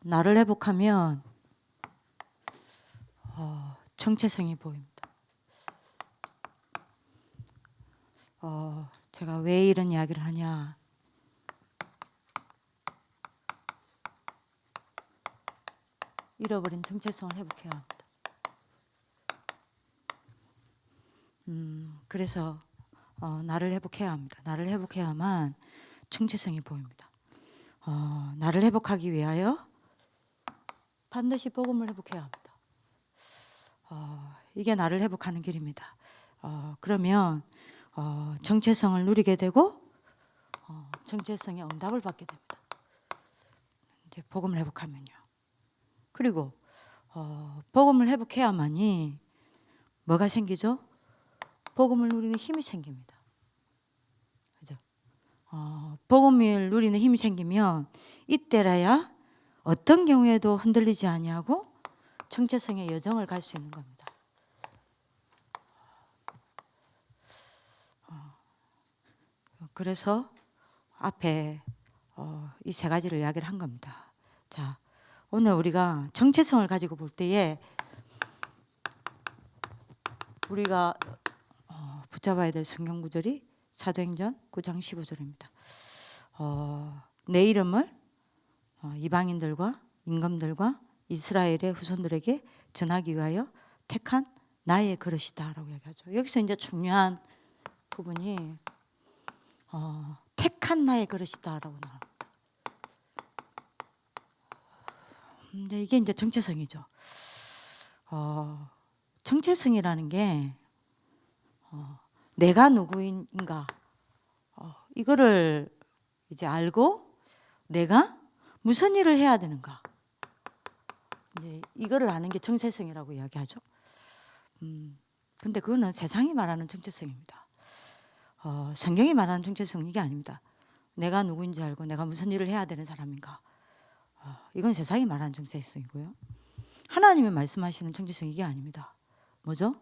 나를 회복하면 정체성이 보입니다. 제가 왜 이런 이야기를 하냐? 잃어버린 정체성을 회복해야 합니다. 그래서 나를 회복해야 합니다. 나를 회복해야만 정체성이 보입니다. 나를 회복하기 위하여 반드시 복음을 회복해야 합니다. 이게 나를 회복하는 길입니다. 그러면 정체성을 누리게 되고 정체성의 응답을 받게 됩니다. 이제 복음을 회복하면요. 그리고 복음을 회복해야만이 뭐가 생기죠? 복음을 누리는 힘이 생깁니다. 그죠? 복음을 누리는 힘이 생기면 이때라야 어떤 경우에도 흔들리지 아니하고 정체성의 여정을 갈 수 있는 겁니다. 그래서 앞에 이 세 가지를 이야기를 한 겁니다. 자, 오늘 우리가 정체성을 가지고 볼 때에 우리가 붙잡아야 될 성경 구절이 사도행전 9장 15절입니다. 내 이름을 이방인들과 임금들과 이스라엘의 후손들에게 전하기 위하여 택한 나의 그릇이다라고 얘기하죠. 여기서 이제 중요한 부분이 택한 나의 그릇이다라고 나옵니다. 근데 이게 이제 정체성이죠. 정체성이라는 게 내가 누구인가 이거를 이제 알고 내가 무슨 일을 해야 되는가 이제 이거를 아는 게 정체성이라고 이야기하죠. 근데 그거는 세상이 말하는 정체성입니다. 성경이 말하는 정체성은 이게 아닙니다. 내가 누구인지 알고 내가 무슨 일을 해야 되는 사람인가. 이건 세상이 말하는 정체성이고요. 하나님이 말씀하시는 정체성 이게 아닙니다. 뭐죠?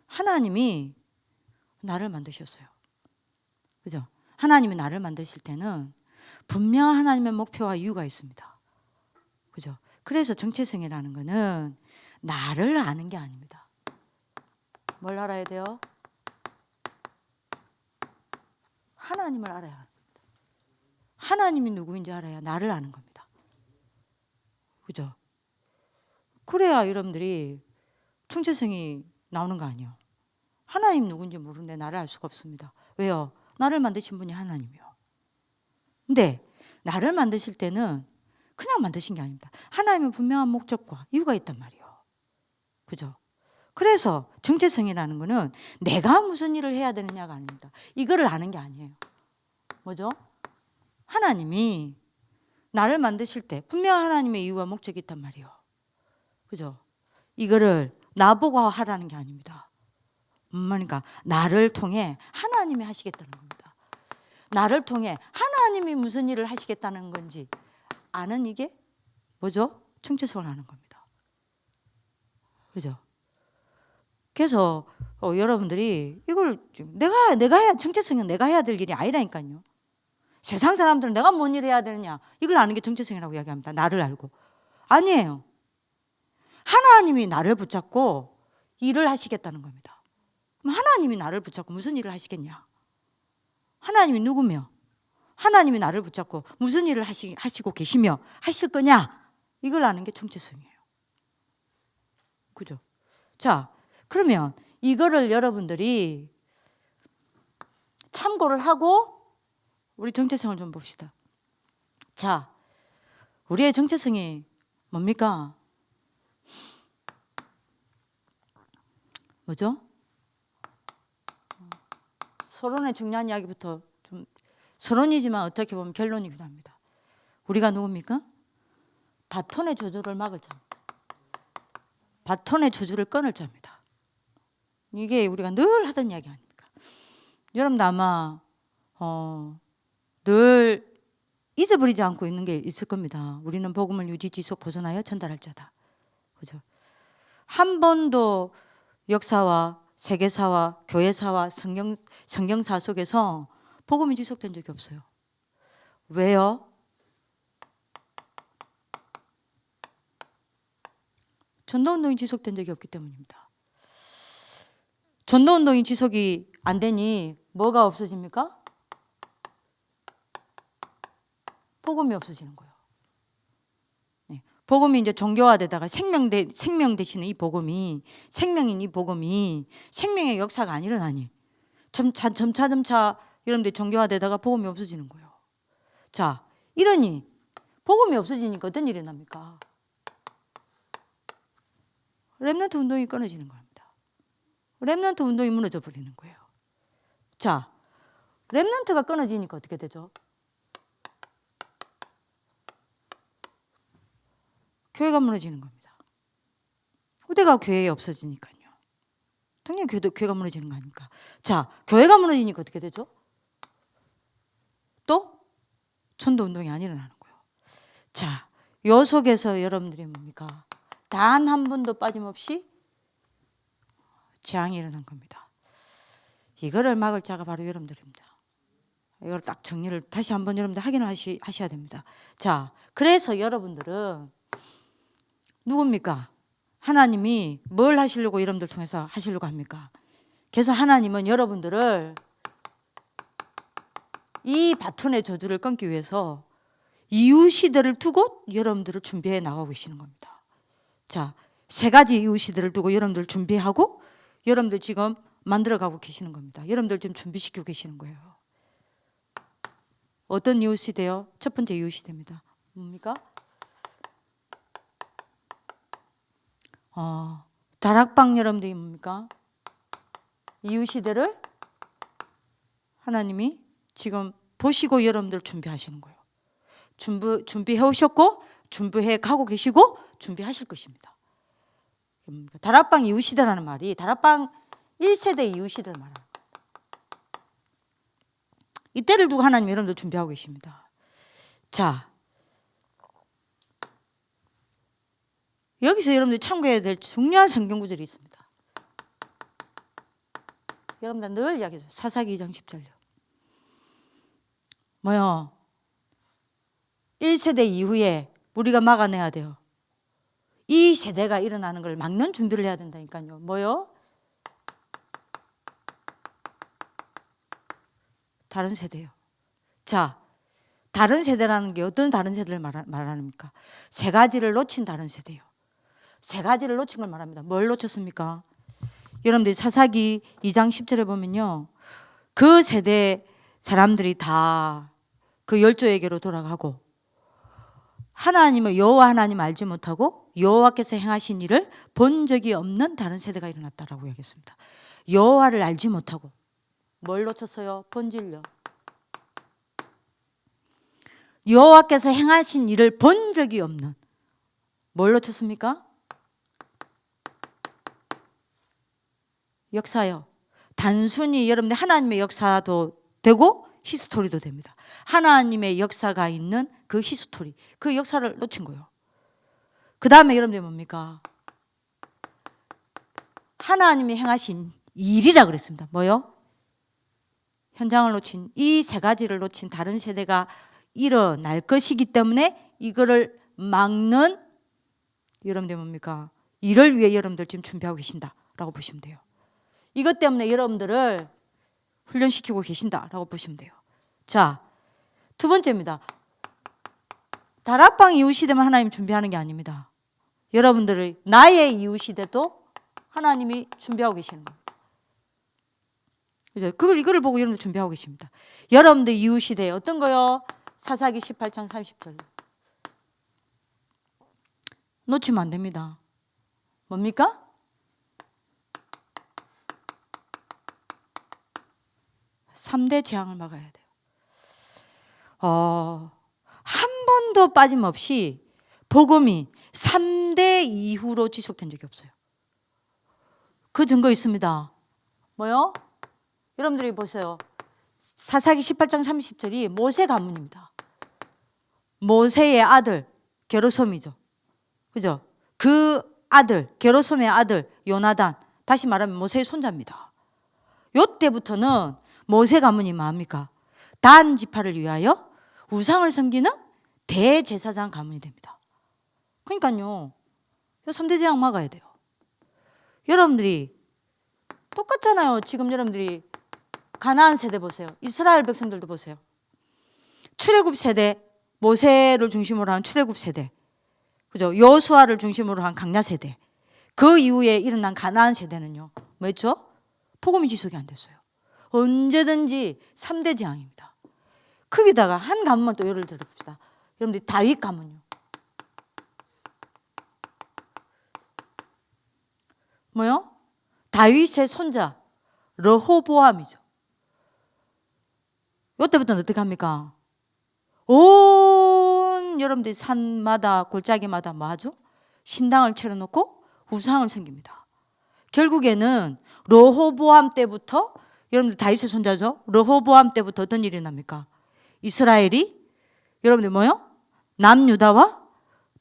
하나님이 나를 만드셨어요. 그죠? 하나님이 나를 만드실 때는 분명 하나님의 목표와 이유가 있습니다. 그죠? 그래서 정체성이라는 거는 나를 아는 게 아닙니다. 뭘 알아야 돼요? 하나님을 알아야 합니다. 하나님이 누구인지 알아야 나를 아는 겁니다. 그죠? 그래야 여러분들이 정체성이 나오는 거 아니에요. 하나님 누군지 모르는데 나를 알 수가 없습니다. 왜요? 나를 만드신 분이 하나님이요. 근데 나를 만드실 때는 그냥 만드신 게 아닙니다. 하나님은 분명한 목적과 이유가 있단 말이에요. 그죠? 그래서 정체성이라는 거는 내가 무슨 일을 해야 되느냐가 아닙니다. 이거를 아는 게 아니에요. 뭐죠? 하나님이 나를 만드실 때 분명 하나님의 이유와 목적이 있단 말이에요. 그죠? 이거를 나보고 하라는 게 아닙니다. 그러니까 나를 통해 하나님이 하시겠다는 겁니다. 나를 통해 하나님이 무슨 일을 하시겠다는 건지 아는 이게 뭐죠? 정체성을 아는 겁니다. 그죠? 그래서 여러분들이 이걸 내가 해야 정체성은 내가 해야 될 일이 아니라니까요. 세상 사람들은 내가 뭔 일을 해야 되느냐 이걸 아는 게 정체성이라고 이야기합니다. 나를 알고. 아니에요. 하나님이 나를 붙잡고 일을 하시겠다는 겁니다. 그럼 하나님이 나를 붙잡고 무슨 일을 하시겠냐? 하나님이 누구며? 하나님이 나를 붙잡고 무슨 일을 하시고 계시며 하실 거냐? 이걸 아는 게 정체성이에요. 그죠? 자, 그러면 이거를 여러분들이 참고를 하고 우리 정체성을 좀 봅시다. 자, 우리의 정체성이 뭡니까? 뭐죠? 서론의 중요한 이야기부터 좀 서론이지만 어떻게 보면 결론이기도 합니다. 우리가 누굽니까? 바톤의 저주를 막을 자입니다. 바톤의 저주를 끊을 자입니다. 이게 우리가 늘 하던 이야기 아닙니까? 여러분도 아마 늘 잊어버리지 않고 있는 게 있을 겁니다. 우리는 복음을 유지 지속 보존하여 전달할 자다. 그죠? 한 번도 역사와 세계사와 교회사와 성경사 속에서 복음이 지속된 적이 없어요. 왜요? 전도운동이 지속된 적이 없기 때문입니다. 전도운동이 지속이 안 되니 뭐가 없어집니까? 복음이 없어지는 거예요. 네. 복음이 이제 종교화되다가 생명 대신에 이 복음이, 생명인 이 복음이 생명의 역사가 안 일어나니 점차 여러분들 종교화되다가 복음이 없어지는 거예요. 자, 이러니 복음이 없어지니까 어떤 일이 납니까? 렘넌트 운동이 끊어지는 겁니다. 렘넌트 운동이 무너져 버리는 거예요. 자, 렘넌트가 끊어지니까 어떻게 되죠? 교회가 무너지는 겁니다. 후대가 교회에 없어지니까요. 당연히 교회가 무너지는 거 아닙니까? 자, 교회가 무너지니까 어떻게 되죠? 또 전도운동이 안 일어나는 거예요. 자, 요 속에서 여러분들이 뭡니까? 단 한 번도 빠짐없이 재앙이 일어난 겁니다. 이거를 막을 자가 바로 여러분들입니다. 이걸 딱 정리를 다시 한번 여러분들 확인을 하셔야 됩니다. 자, 그래서 여러분들은 누굽니까? 하나님이 뭘 하시려고 여러분들 통해서 하시려고 합니까? 그래서 하나님은 여러분들을 이 바톤의 저주를 끊기 위해서 이유시대를 두고 여러분들을 준비해 나가고 계시는 겁니다. 자, 세 가지 이유시대를 두고 여러분들 준비하고 여러분들 지금 만들어가고 계시는 겁니다. 여러분들 지금 준비시키고 계시는 거예요. 어떤 이유시대요? 첫 번째 이유시대입니다. 뭡니까? 다락방 여러분들이 뭡니까? 이유시대를 하나님이 지금 보시고 여러분들 준비하시는 거예요. 준비해 오셨고 준비해 가고 계시고 준비하실 것입니다. 다락방 이유시대라는 말이 다락방 1세대 이유시대를 말하는 거예요. 이때를 두고 하나님 여러분들 준비하고 계십니다. 자, 여기서 여러분들이 참고해야 될 중요한 성경 구절이 있습니다. 여러분들 늘 이야기해요. 사사기 2장 10절요. 뭐요? 1세대 이후에 우리가 막아내야 돼요. 이 세대가 일어나는 걸 막는 준비를 해야 된다니까요. 뭐요? 다른 세대요. 자, 다른 세대라는 게 어떤 다른 세대를 말합니까? 세 가지를 놓친 다른 세대요. 세 가지를 놓친 걸 말합니다. 뭘 놓쳤습니까? 여러분들이 사사기 2장 10절에 보면요. 그 세대 사람들이 다 그 12에게로 돌아가고 하나님을 여호와 하나님 알지 못하고 여호와께서 행하신 일을 본 적이 없는 다른 세대가 일어났다라고 얘기했습니다. 여호와를 알지 못하고 뭘 놓쳤어요? 본질요. 여호와께서 행하신 일을 본 적이 없는 뭘 놓쳤습니까? 역사요. 단순히 여러분들 하나님의 역사도 되고 히스토리도 됩니다. 하나님의 역사가 있는 그 히스토리, 그 역사를 놓친 거예요. 그 다음에 여러분들 뭡니까? 하나님이 행하신 일이라 그랬습니다. 뭐요? 현장을 놓친 이 세 가지를 놓친 다른 세대가 일어날 것이기 때문에 이거를 막는 여러분들 뭡니까? 이를 위해 여러분들 지금 준비하고 계신다라고 보시면 돼요. 이것 때문에 여러분들을 훈련시키고 계신다라고 보시면 돼요. 자, 두 번째입니다. 다락방 이후시대만 하나님 준비하는 게 아닙니다. 여러분들의 나의 이후시대도 하나님이 준비하고 계시는 겁니다. 그죠? 이거를 보고 여러분들 준비하고 계십니다. 여러분들 이후시대 어떤 거요? 사사기 18장 30절. 놓치면 안 됩니다. 뭡니까? 삼 대 재앙을 막아야 돼요. 한 번도 빠짐없이 복음이 3대 이후로 지속된 적이 없어요. 그 증거 있습니다. 뭐요? 여러분들이 보세요. 사사기 18장 30절이 모세 가문입니다. 모세의 아들 게르솜이죠. 그죠? 그 아들 게르솜의 아들 요나단, 다시 말하면 모세의 손자입니다. 요때부터는 모세 가문이 뭡니까? 단 지파를 위하여 우상을 섬기는 대제사장 가문이 됩니다. 그러니까요. 요 3대 재앙 막아야 돼요. 여러분들이 똑같잖아요. 지금 여러분들이 가나안 세대 보세요. 이스라엘 백성들도 보세요. 출애굽 세대, 모세를 중심으로 한 출애굽 세대, 그죠? 여호수아를 중심으로 한 강야 세대. 그 이후에 일어난 가나안 세대는요, 뭐였죠? 복음이 지속이 안 됐어요. 언제든지 3대 재앙입니다. 거기다가 한 가문만 또 예를 들어봅시다. 여러분들이 다윗 가문요. 뭐요? 다윗의 손자 르호보암이죠. 이때부터는 어떻게 합니까? 온 여러분들이 산마다 골짜기마다 뭐 하죠? 신당을 차려놓고 우상을 섬깁니다. 결국에는 르호보암 때부터, 여러분들 다윗의 손자죠? 르호보암 때부터 어떤 일이 납니까? 이스라엘이 여러분들 뭐요? 남유다와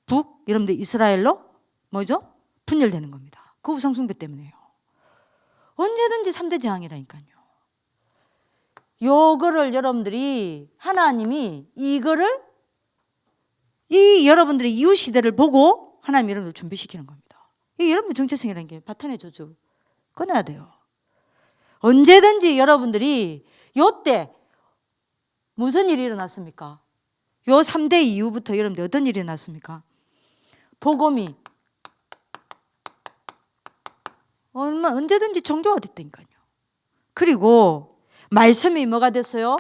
북 여러분들 이스라엘로 뭐죠? 분열되는 겁니다. 그 우상 숭배 때문에요. 언제든지 3대 재앙이라니까요. 요거를 여러분들이 하나님이 이거를 이 여러분들의 이후 시대를 보고 하나님 여러분들 준비시키는 겁니다. 이 여러분들 정체성이라는 게 바탄의 저주 꺼내야 돼요. 언제든지 여러분들이 요때 무슨 일이 일어났습니까? 요 3대 이후부터 여러분들 어떤 일이 일어났습니까? 복음이 언제든지 정교화 됐다니까요. 그리고 말씀이 뭐가 됐어요?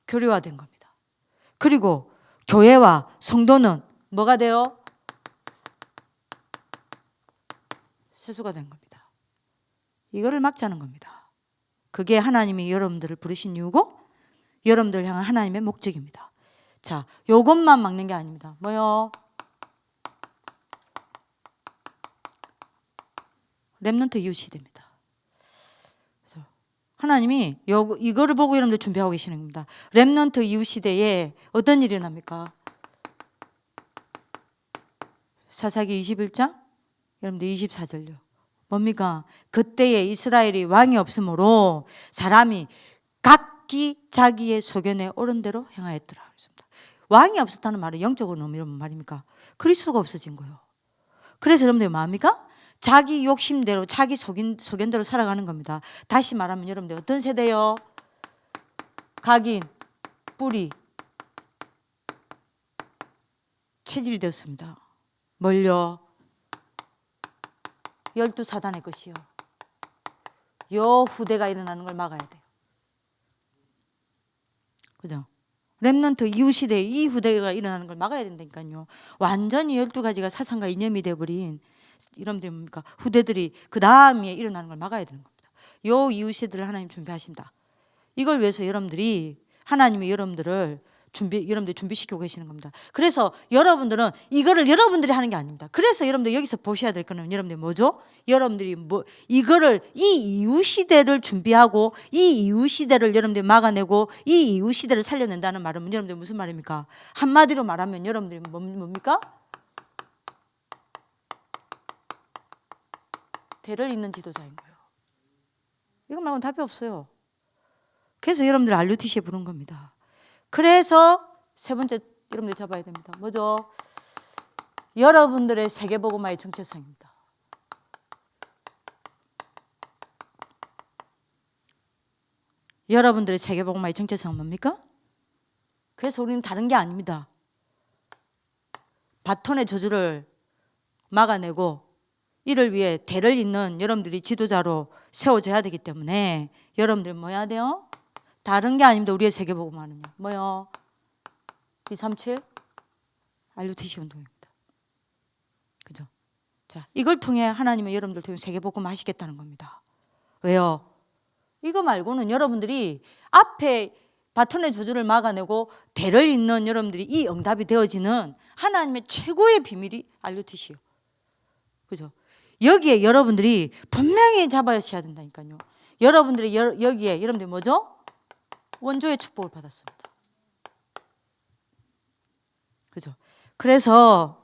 교류화된 겁니다. 그리고 교회와 성도는 뭐가 돼요? 세수가 된 겁니다. 이거를 막자는 겁니다. 그게 하나님이 여러분들을 부르신 이유고 여러분들 향한 하나님의 목적입니다. 자, 요것만 막는 게 아닙니다. 뭐요? 렘넌트 이후 시대입니다. 하나님이 이거를 보고 여러분들 준비하고 계시는 겁니다. 렘넌트 이후 시대에 어떤 일이 납니까? 사사기 21장 여러분들 24절요. 뭡니까? 그때에 이스라엘이 왕이 없으므로 사람이 각기 자기의 소견에 옳은 대로 행하였더라. 그랬습니다. 왕이 없었다는 말은 영적으로 이런 말입니까? 그리스도가 없어진 거예요. 그래서 여러분들 뭐합니까? 자기 욕심대로 자기 소견대로 살아가는 겁니다. 다시 말하면 여러분들 어떤 세대요? 각인, 뿌리, 체질이 되었습니다. 뭘요? 12사단의 것이요. 요 후대가 일어나는 걸 막아야 돼요. 그죠? 렘넌트 이후 시대에 이 후대가 일어나는 걸 막아야 된다니까요. 완전히 12가지가 사상과 이념이 되어버린 여러분들이 뭡니까? 후대들이 그 다음에 일어나는 걸 막아야 되는 겁니다. 요 이후 시대를 하나님 준비하신다. 이걸 위해서 여러분들이 하나님이 여러분들 준비시키고 계시는 겁니다. 그래서 여러분들은 이거를 여러분들이 하는 게 아닙니다. 그래서 여러분들 여기서 보셔야 될 거는 여러분들이 뭐죠? 여러분들이 이거를 이 이후 시대를 준비하고 이 이후 시대를 여러분들이 막아내고 이 이후 시대를 살려낸다는 말은 여러분들 무슨 말입니까? 한마디로 말하면 여러분들이 뭡니까? 대를 잇는 지도자인 거예요. 이거 말고는 답이 없어요. 그래서 여러분들 RUTC에 부른 겁니다. 그래서 세 번째 여러분들 잡아야 됩니다. 뭐죠? 여러분들의 세계복음화의 정체성입니다. 여러분들의 세계복음화의 정체성은 뭡니까? 그래서 우리는 다른 게 아닙니다. 바톤의 저주를 막아내고 이를 위해 대를 잇는 여러분들이 지도자로 세워져야 되기 때문에 여러분들 뭐 해야 돼요? 다른 게 아닙니다. 우리의 세계복음화는요. 뭐요? 237 RUTC 운동입니다. 그죠? 자, 이걸 통해 하나님은 여러분들 통해 세계복음화 하시겠다는 겁니다. 왜요? 이거 말고는 여러분들이 앞에 바톤의 저주를 막아내고 대를 잇는 여러분들이 이 응답이 되어지는 하나님의 최고의 비밀이 RUTC요. 그죠? 여기에 여러분들이 분명히 잡아셔야 된다니까요. 여러분들이 여기에 여러분들이 뭐죠? 원조의 축복을 받았습니다. 그죠? 그래서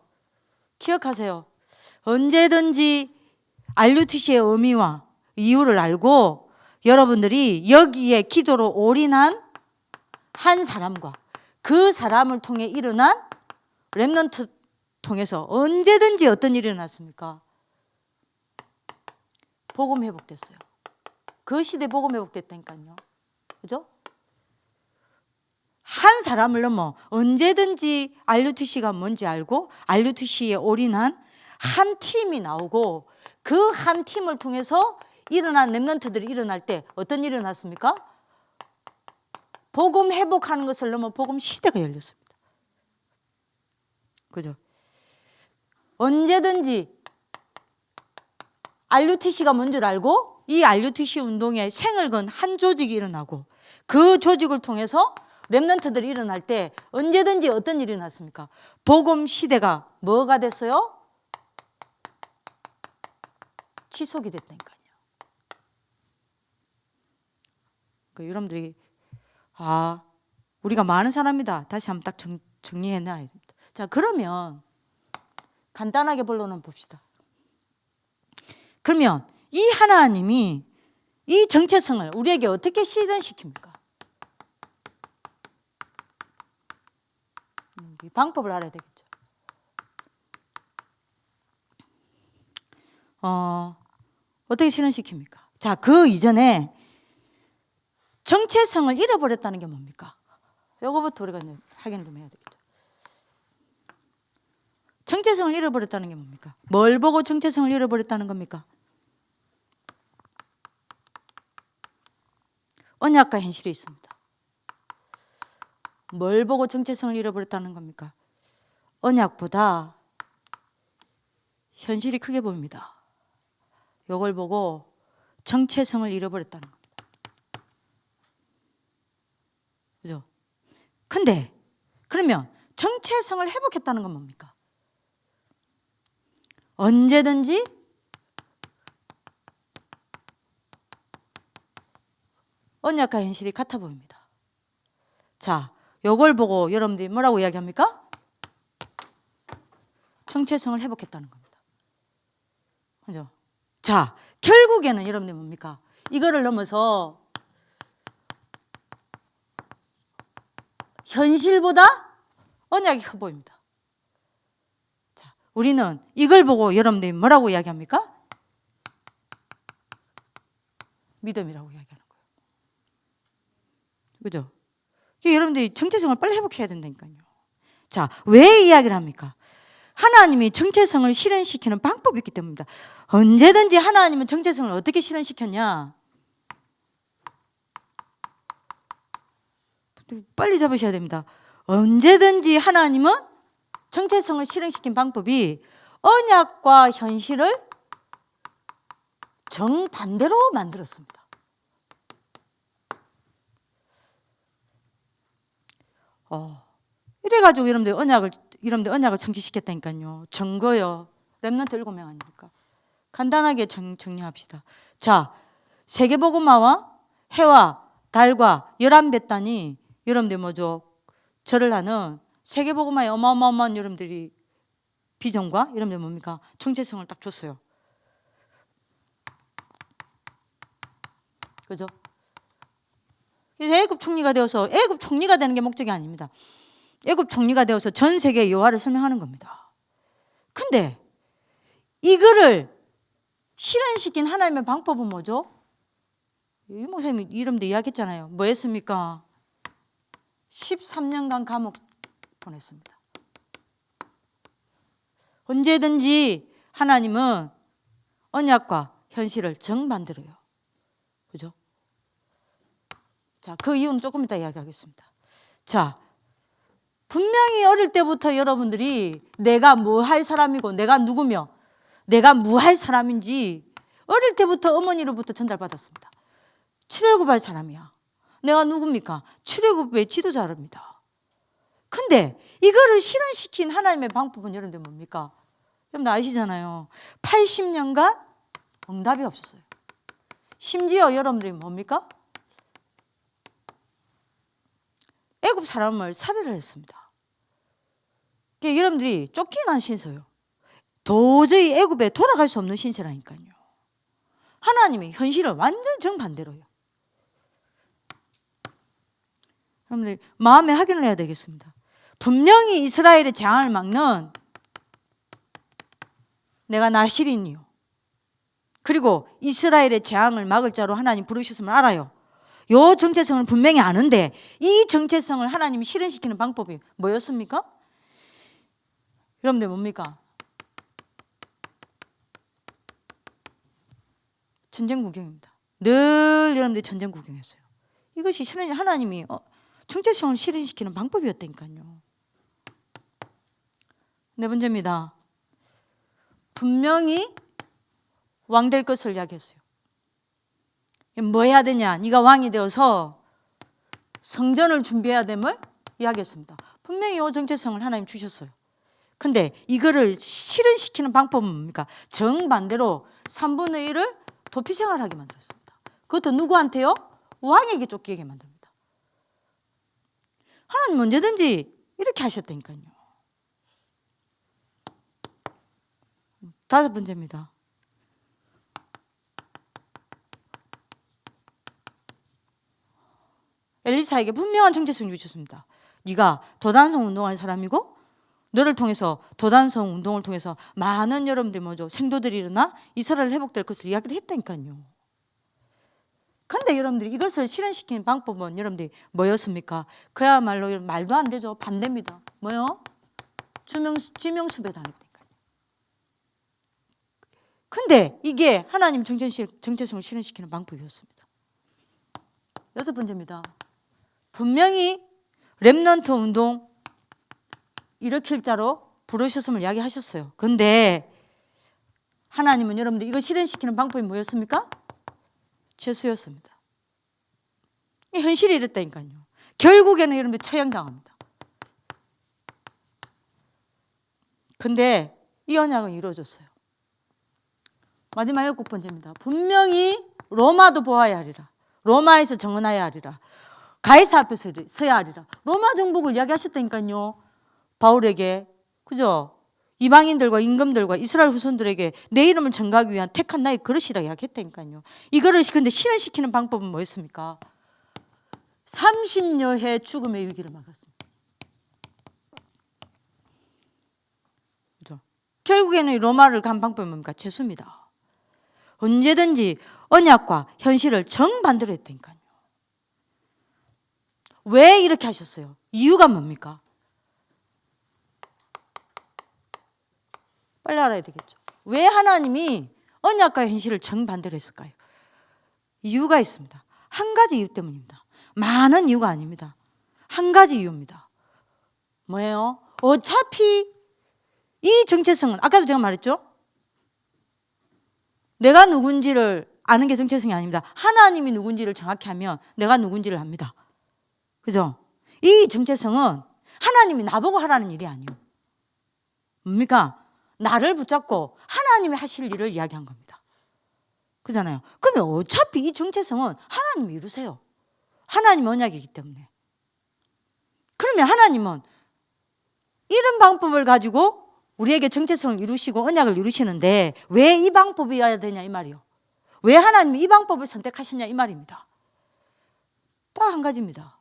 기억하세요. 언제든지 RUTC의 의미와 이유를 알고 여러분들이 여기에 기도로 올인한 한 사람과 그 사람을 통해 일어난 렘넌트 통해서 언제든지 어떤 일이 일어났습니까? 복음 회복됐어요. 그 시대에 복음 회복됐다니까요. 그죠? 한 사람을 넘어 언제든지 RUTC가 뭔지 알고 RUTC에 올인한 한 팀이 나오고 그 한 팀을 통해서 일어난 렘넌트들이 일어날 때 어떤 일이 일어났습니까? 복음 회복하는 것을 넘어 복음 시대가 열렸습니다. 그죠? 언제든지 RUTC가 뭔 줄 알고 이 RUTC 운동에 생을 건 한 조직이 일어나고 그 조직을 통해서 렘넌트들이 일어날 때 언제든지 어떤 일이 일어났습니까? 복음 시대가 뭐가 됐어요? 지속이 됐다니까요. 여러분들이 우리가 많은 사람이다. 다시 한번 딱 정리해놔야 됩니다. 자, 그러면 간단하게 본론은 봅시다. 그러면 이 하나님이 이 정체성을 우리에게 어떻게 실현시킵니까? 이 방법을 알아야 되겠죠. 어떻게 실현시킵니까? 자, 그 이전에 정체성을 잃어버렸다는 게 뭡니까? 요거부터 우리가 이제 확인 좀 해야 되겠죠. 정체성을 잃어버렸다는 게 뭡니까? 뭘 보고 정체성을 잃어버렸다는 겁니까? 언약과 현실이 있습니다. 뭘 보고 정체성을 잃어버렸다는 겁니까? 언약보다 현실이 크게 보입니다. 이걸 보고 정체성을 잃어버렸다는 겁니다. 그죠? 근데 그러면 정체성을 회복했다는 건 뭡니까? 언제든지 언약과 현실이 같아 보입니다. 자, 이걸 보고 여러분들이 뭐라고 이야기합니까? 정체성을 회복했다는 겁니다. 그죠? 자, 결국에는 여러분들이 뭡니까? 이거를 넘어서 현실보다 언약이 커 보입니다. 자, 우리는 이걸 보고 여러분들이 뭐라고 이야기합니까? 믿음이라고 이야기하는 거예요. 그죠? 여러분들이 정체성을 빨리 회복해야 된다니까요. 자, 왜 이야기를 합니까? 하나님이 정체성을 실현시키는 방법이 있기 때문입니다. 언제든지 하나님은 정체성을 어떻게 실현시켰냐? 빨리 잡으셔야 됩니다. 언제든지 하나님은 정체성을 실현시킨 방법이 언약과 현실을 정반대로 만들었습니다. 이래가지고 여러분들 언약을 성취시켰다니까요. 증거요. 렘넌트 7명 아닙니까? 간단하게 정리합시다. 자, 세계복음화와 해와 달과 11배단이 여러분들 뭐죠? 절을 하는 세계복음화의 어마어마한 여러분들이 비전과 여러분들 뭡니까? 정체성을 딱 줬어요. 그죠? 애굽 총리가 되어서 애굽 총리가 되는 게 목적이 아닙니다. 애굽 총리가 되어서 전 세계의 여호와를 설명하는 겁니다. 근데 이거를 실현시킨 하나님의 방법은 뭐죠? 이 목사님이 이름도 이야기했잖아요. 뭐 했습니까? 13년간 감옥 보냈습니다. 언제든지 하나님은 언약과 현실을 정반대로요. 그죠? 자, 그 이유는 조금 이따 이야기하겠습니다. 자, 분명히 어릴 때부터 여러분들이 내가 뭐 할 사람이고 내가 누구며 내가 뭐 할 사람인지 어릴 때부터 어머니로부터 전달받았습니다. 출애굽할 사람이야. 내가 누굽니까? 출애굽의 지도자입니다. 근데 이거를 실현시킨 하나님의 방법은 여러분들 뭡니까? 여러분들 아시잖아요. 80년간 응답이 없었어요. 심지어 여러분들이 뭡니까? 애굽 사람을 살해를 했습니다. 여러분들이 쫓겨난 신세요. 도저히 애굽에 돌아갈 수 없는 신세라니까요. 하나님의 현실을 완전 정반대로요. 여러분들 마음에 확인을 해야 되겠습니다. 분명히 이스라엘의 재앙을 막는 내가 나실인이요. 그리고 이스라엘의 재앙을 막을 자로 하나님 부르셨음을 알아요. 요 정체성을 분명히 아는데 이 정체성을 하나님이 실현시키는 방법이 뭐였습니까? 여러분들 뭡니까? 전쟁 구경입니다. 늘 여러분들이 전쟁 구경했어요. 이것이 하나님이 정체성을 실현시키는 방법이었다니까요. 네 번째입니다. 분명히 왕 될 것을 이야기했어요. 뭐 해야 되냐? 네가 왕이 되어서 성전을 준비해야 됨을 이야기했습니다. 분명히 이 정체성을 하나님 주셨어요. 근데 이거를 실현시키는 방법은 뭡니까? 정반대로 3분의 1을 도피 생활하게 만들었습니다. 그것도 누구한테요? 왕에게 쫓기게 만듭니다. 하나님 언제든지 이렇게 하셨다니까요. 5번째입니다. 엘리사에게 분명한 정체성을 주셨습니다. 네가 도단성 운동하는 사람이고 너를 통해서 도단성 운동을 통해서 많은 여러분들 뭐죠? 생도들이 일어나 이스라엘 회복될 것을 이야기를 했다니까요. 근데 여러분들이 이것을 실현시키는 방법은 여러분들이 뭐였습니까? 그야말로 말도 안 되죠. 반대입니다. 뭐요? 지명수배 당했다니까요. 근데 이게 하나님 정체성을 실현시키는 방법이었습니다. 6번째입니다. 분명히 렘넌트 운동 일으킬 자로 부르셨음을 이야기하셨어요. 근데 하나님은 여러분들 이거 실현시키는 방법이 뭐였습니까? 죄수였습니다. 현실이 이랬다니까요. 결국에는 여러분들 처형당합니다. 근데 이 언약은 이루어졌어요. 마지막 7번째입니다. 분명히 로마도 보아야 하리라. 로마에서 정언하여야 하리라. 가이사 앞에서 서야 하리라. 로마 정복을 이야기하셨다니까요. 바울에게. 그죠? 이방인들과 임금들과 이스라엘 후손들에게 내 이름을 전가하기 위한 택한 나의 그릇이라 이야기했다니까요. 이거를 근데 실현시키는 방법은 뭐였습니까? 30여해 죽음의 위기를 막았습니다. 그죠? 결국에는 로마를 간 방법은 뭡니까? 죄수입니다. 언제든지 언약과 현실을 정반대로 했다니까요. 왜 이렇게 하셨어요? 이유가 뭡니까? 빨리 알아야 되겠죠. 왜 하나님이 언약과 현실을 정반대로 했을까요? 이유가 있습니다. 한 가지 이유 때문입니다. 많은 이유가 아닙니다. 한 가지 이유입니다. 뭐예요? 어차피 이 정체성은 아까도 제가 말했죠. 내가 누군지를 아는 게 정체성이 아닙니다. 하나님이 누군지를 정확히 하면 내가 누군지를 압니다. 그죠? 이 정체성은 하나님이 나보고 하라는 일이 아니에요. 뭡니까? 나를 붙잡고 하나님이 하실 일을 이야기한 겁니다. 그잖아요. 그러면 어차피 이 정체성은 하나님이 이루세요. 하나님 언약이기 때문에. 그러면 하나님은 이런 방법을 가지고 우리에게 정체성을 이루시고 언약을 이루시는데 왜 이 방법이어야 되냐 이 말이요. 왜 하나님이 이 방법을 선택하셨냐 이 말입니다. 딱 한 가지입니다.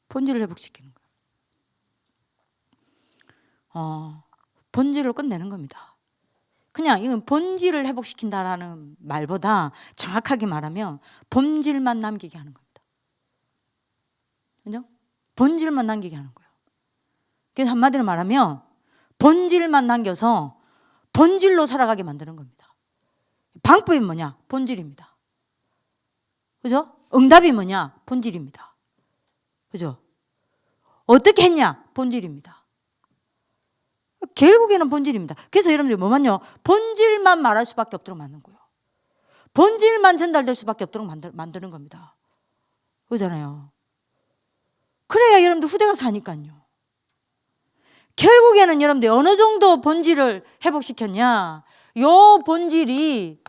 본질을 회복시키는 거예요. 본질을 끝내는 겁니다. 그냥 이건 본질을 회복시킨다라는 말보다 정확하게 말하면 본질만 남기게 하는 겁니다. 그죠? 본질만 남기게 하는 거예요. 그래서 한마디로 말하면 본질만 남겨서 본질로 살아가게 만드는 겁니다. 방법이 뭐냐? 본질입니다. 그죠? 응답이 뭐냐? 본질입니다. 그죠? 어떻게 했냐? 본질입니다. 결국에는 본질입니다. 그래서 여러분들이 뭐만요? 본질만 말할 수밖에 없도록 만든 거예요. 본질만 전달될 수밖에 없도록 만드는 겁니다. 그러잖아요. 그래야 여러분들 후대가 사니까요. 결국에는 여러분들 어느 정도 본질을 회복시켰냐? 요 본질이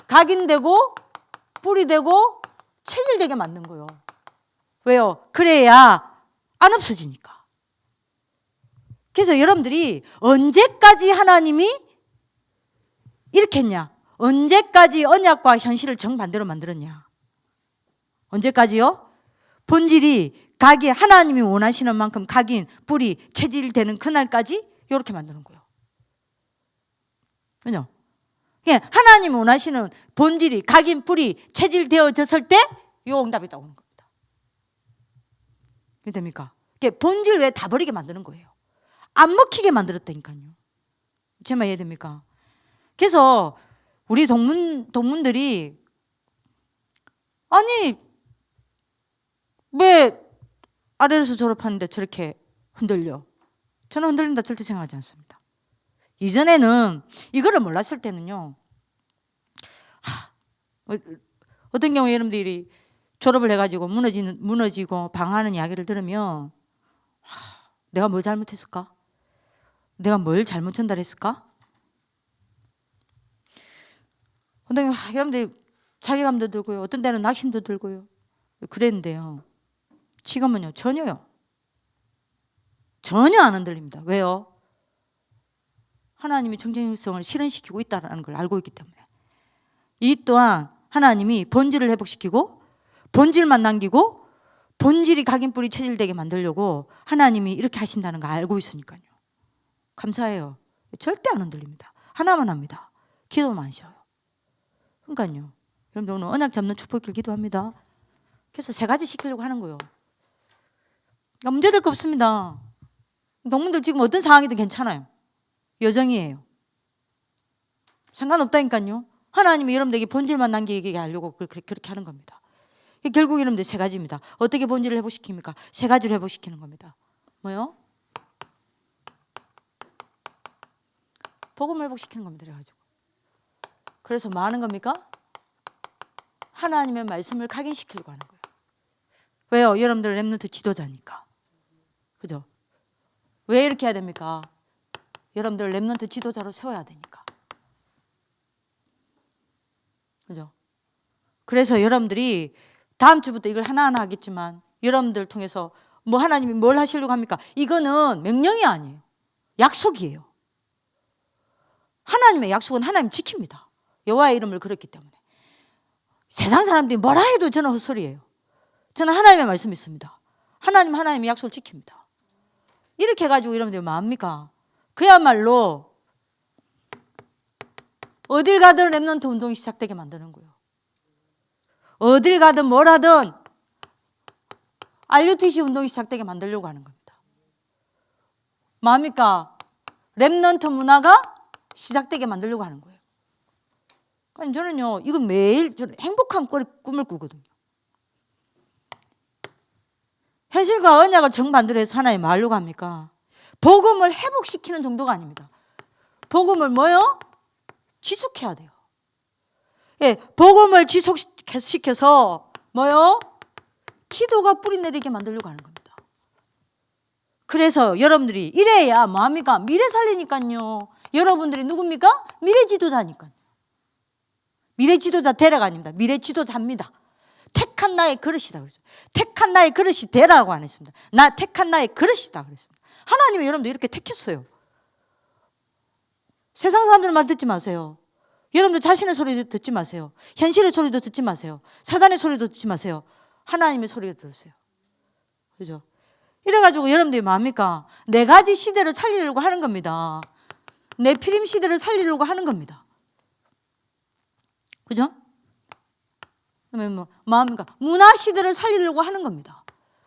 각인되고 뿌리 되고 체질되게 만든 거예요. 왜요? 그래야 안 없어지니까. 그래서 여러분들이 언제까지 하나님이 이렇게 했냐? 언제까지 언약과 현실을 정반대로 만들었냐? 언제까지요? 본질이 각이 하나님이 원하시는 만큼 각인, 뿌리, 체질되는 그날까지 이렇게 만드는 거예요. 그죠? 하나님이 원하시는 본질이 각인, 뿌리, 체질되어졌을 때 이 응답이 나오는 겁니다. 됩니까? 본질 외에 다 버리게 만드는 거예요. 안 먹히게 만들었다니까요. 제 말 이해됩니까? 그래서 우리 동문들이 아니 왜 아래에서 졸업하는데 저렇게 흔들려? 저는 흔들린다 절대 생각하지 않습니다. 이전에는 이거를 몰랐을 때는요, 어떤 경우에 여러분들이 졸업을 해가지고 무너지고 방황하는 이야기를 들으면 내가 뭘 잘못했을까? 내가 뭘 잘못 전달했을까? 어떤 경우 여러분들이 자괴감도 들고요, 어떤 때는 낙심도 들고요, 그랬는데요, 지금은요 전혀요. 전혀 안 흔들립니다. 왜요? 하나님이 정체성을 실현시키고 있다는 걸 알고 있기 때문에. 이 또한 하나님이 본질을 회복시키고 본질만 남기고 본질이 각인 뿌리 체질되게 만들려고 하나님이 이렇게 하신다는 거 알고 있으니까요. 감사해요. 절대 안 흔들립니다. 하나만 합니다. 기도만 하셔요. 그러니까요. 여러분들 오늘 언약 잡는 축복길 기도합니다. 그래서 3가지 시키려고 하는 거예요. 문제될 거 없습니다. 동문들 지금 어떤 상황이든 괜찮아요. 여정이에요. 상관없다니까요. 하나님이 여러분들에게 본질만 남기게 하려고 그렇게 하는 겁니다. 결국 여러분들 3가지입니다. 어떻게 본질을 회복시킵니까? 3가지를 회복시키는 겁니다. 뭐요? 복음을 회복시키는 겁니다. 그래가지고. 그래서 뭐 하는 겁니까? 하나님의 말씀을 각인시키려고 하는 거예요. 왜요? 여러분들 렘넌트 지도자니까. 그죠? 왜 이렇게 해야 됩니까? 여러분들 렘넌트 지도자로 세워야 되니까. 그죠? 그래서 여러분들이 다음 주부터 이걸 하나하나 하겠지만 여러분들 통해서 뭐 하나님이 뭘 하시려고 합니까? 이거는 명령이 아니에요. 약속이에요. 하나님의 약속은 하나님 지킵니다. 여호와의 이름을 걸었기 때문에. 세상 사람들이 뭐라 해도 저는 헛소리예요. 저는 하나님의 말씀이 있습니다. 하나님의 약속을 지킵니다. 이렇게 해가지고 여러분들이 뭐합니까? 그야말로 어딜 가든 렘넌트 운동이 시작되게 만드는 거예요. 어딜 가든 뭘 하든 RUTC 운동이 시작되게 만들려고 하는 겁니다. 뭐합니까? 렘넌트 문화가 시작되게 만들려고 하는 거예요. 그러니까 저는요, 이거 매일 저는 행복한 꿈을 꾸거든요. 현실과 언약을 정반대로 해서 하나님 뭐 하려고 합니까? 복음을 회복시키는 정도가 아닙니다. 복음을 뭐요? 지속해야 돼요. 예, 복음을 지속시켜서 뭐요? 기도가 뿌리내리게 만들려고 하는 겁니다. 그래서 여러분들이 이래야 뭐합니까? 미래 살리니까요. 여러분들이 누굽니까? 미래 지도자니까요. 미래 지도자 대라가 아닙니다. 미래 지도자입니다. 택한 나의 그릇이다 그랬죠. 택한 나의 그릇이 되라고 안 했습니다. 나 택한 나의 그릇이다 그랬습니다. 하나님이 여러분들 이렇게 택했어요. 세상 사람들 말 듣지 마세요. 여러분들 자신의 소리도 듣지 마세요. 현실의 소리도 듣지 마세요. 사단의 소리도 듣지 마세요. 하나님의 소리를 들으세요. 그죠? 이래가지고 여러분들이 뭐합니까? 4가지 시대를 살리려고 하는 겁니다. 네피림 시대를 살리려고 하는 겁니다. 그죠? 그러면 뭐합니까? 문화 시대를 살리려고 하는 겁니다.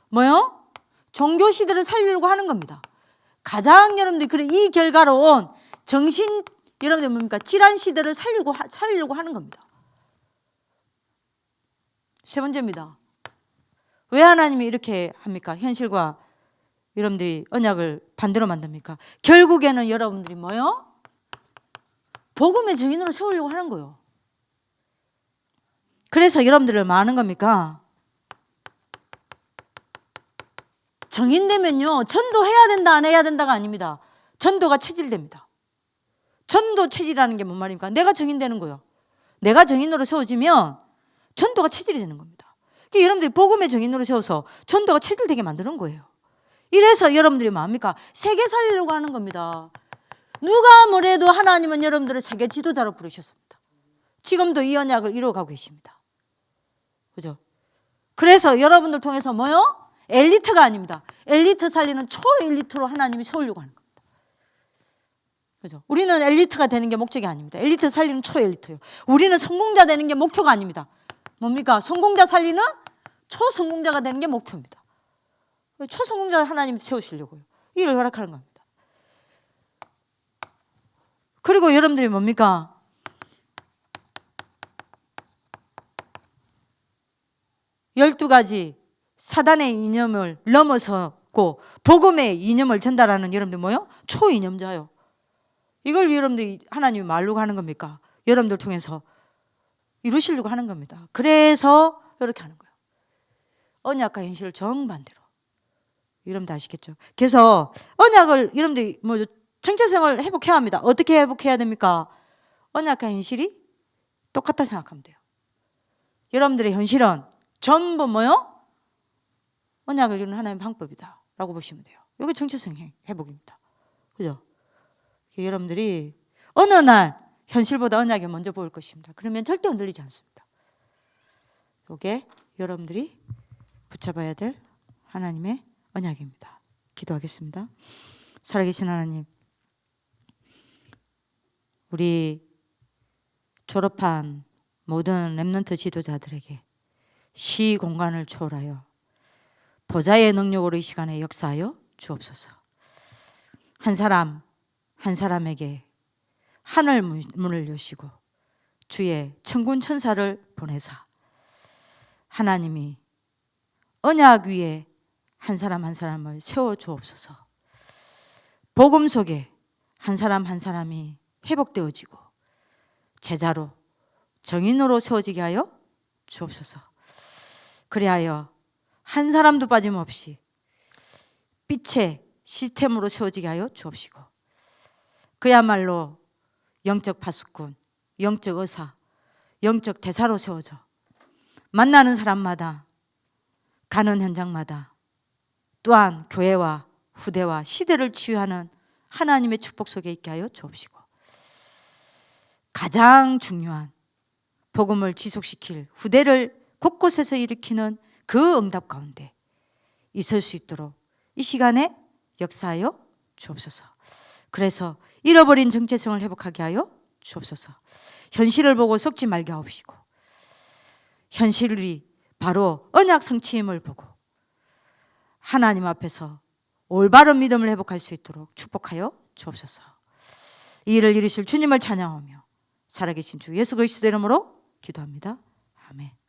뭐요? 종교 시대를 살리려고 하는 겁니다. 가장 여러분들이 그래 이 결과로 온 정신 여러분들 뭡니까? 질환 시대를 살리려고 하는 겁니다. 3번째입니다. 왜 하나님이 이렇게 합니까? 현실과 여러분들이 언약을 반대로 만듭니까? 결국에는 여러분들이 뭐요? 복음의 증인으로 세우려고 하는 거예요. 그래서 여러분들을 뭐 하는 겁니까? 정인되면요, 전도해야 된다 안 해야 된다가 아닙니다. 전도가 체질됩니다. 전도 체질이라는 게 뭔 말입니까? 내가 정인되는 거예요. 내가 정인으로 세워지면 전도가 체질이 되는 겁니다. 그러니까 여러분들이 복음의 정인으로 세워서 전도가 체질되게 만드는 거예요. 이래서 여러분들이 뭐합니까? 세계 살리려고 하는 겁니다. 누가 뭐래도 하나님은 여러분들을 세계 지도자로 부르셨습니다. 지금도 이 언약을 이루어가고 계십니다. 그죠? 그래서 여러분들 통해서 뭐요? 엘리트가 아닙니다. 엘리트 살리는 초엘리트로 하나님이 세우려고 하는 겁니다. 그죠? 우리는 엘리트가 되는 게 목적이 아닙니다. 엘리트 살리는 초엘리트요. 우리는 성공자 되는 게 목표가 아닙니다. 뭡니까? 성공자 살리는 초성공자가 되는 게 목표입니다. 초성공자를 하나님이 세우시려고요. 이를 허락하는 겁니다. 그리고 여러분들이 뭡니까? 열두 가지 사단의 이념을 넘어섰고 복음의 이념을 전달하는 여러분들 뭐요? 초이념자요. 이걸 여러분들이 하나님이 말로 하는 겁니까? 여러분들 통해서 이루시려고 하는 겁니다. 그래서 이렇게 하는 거예요. 언약과 현실을 정반대로. 여러분들 아시겠죠? 그래서 언약을 여러분들이 뭐 정체성을 회복해야 합니다. 어떻게 회복해야 됩니까? 언약과 현실이 똑같다 생각하면 돼요. 여러분들의 현실은 전부 뭐요? 언약을 이루는 하나님의 방법이다 라고 보시면 돼요. 이게 정체성 회복입니다. 그죠? 여러분들이 어느 날 현실보다 언약이 먼저 보일 것입니다. 그러면 절대 흔들리지 않습니다. 이게 여러분들이 붙잡아야 될 하나님의 언약입니다. 기도하겠습니다. 살아계신 하나님, 우리 졸업한 모든 렘넌트 지도자들에게 시 공간을 초월하여 보좌의 능력으로 이 시간에 역사하여 주옵소서. 한 사람 한 사람에게 하늘 문을 여시고 주의 천군 천사를 보내사 하나님이 언약 위에 한 사람 한 사람을 세워 주옵소서. 복음 속에 한 사람 한 사람이 회복되어지고 제자로 정인으로 세워지게 하여 주옵소서. 그리하여 한 사람도 빠짐없이 빛의 시스템으로 세워지게 하여 주옵시고 그야말로 영적 파수꾼, 영적 의사, 영적 대사로 세워져 만나는 사람마다 가는 현장마다 또한 교회와 후대와 시대를 치유하는 하나님의 축복 속에 있게 하여 주옵시고 가장 중요한 복음을 지속시킬 후대를 곳곳에서 일으키는 그 응답 가운데 있을 수 있도록 이 시간에 역사하여 주옵소서. 그래서 잃어버린 정체성을 회복하게 하여 주옵소서. 현실을 보고 속지 말게 하옵시고 현실이 바로 언약 성취임을 보고 하나님 앞에서 올바른 믿음을 회복할 수 있도록 축복하여 주옵소서. 이 일을 이루실 주님을 찬양하며 살아계신 주 예수 그리스도 이름으로 기도합니다. 아멘.